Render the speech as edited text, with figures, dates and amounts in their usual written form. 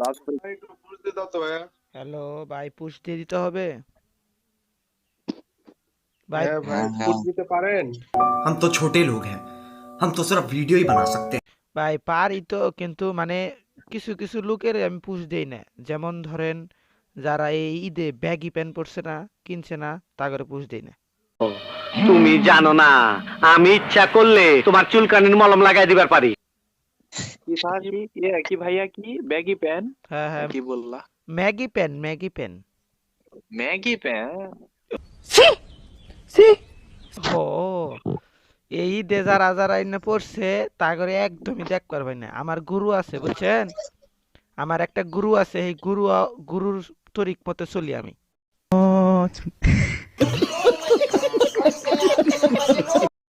একটু পুশ দিয়ে দাও তো ভাইয়া। হ্যালো ভাই, পুশ দিয়ে দিতে হবে ভাই। হ্যাঁ ভাই, हाँ পুশ हाँ। দিতে পারেন? हम तो छोटे लोग हैं, हम तो सिर्फ वीडियो ही बना सकते हैं। ভাই পারি তো, কিন্তু মানে কিছু কিছু লোকের আমি পুশ দেই না। যেমন ধরেন যারা এই ঈদে ব্যাগি প্যান্ট পরছে না, কিনছে না, তা করে পুশ দেই না। তুমি জানো না, আমি ইচ্ছা করলে তোমার চুলকানির মলম লাগাই দিবার পারি। কি স্যার কি ভাইয়া কি ব্যাগি প্যান্ট হ্যাঁ হ্যাঁ, কি বললা? Maggi pant, Maggi pant. Maggi pant? ও, এই ঈদে যারা যারা এনে পড়ছে তা করে একদমই দেখ পারবেন না। আমার গুরু আছে বুঝছেন, আমার একটা গুরু আছে, এই গুরুর তরিক মতো চলি আমি।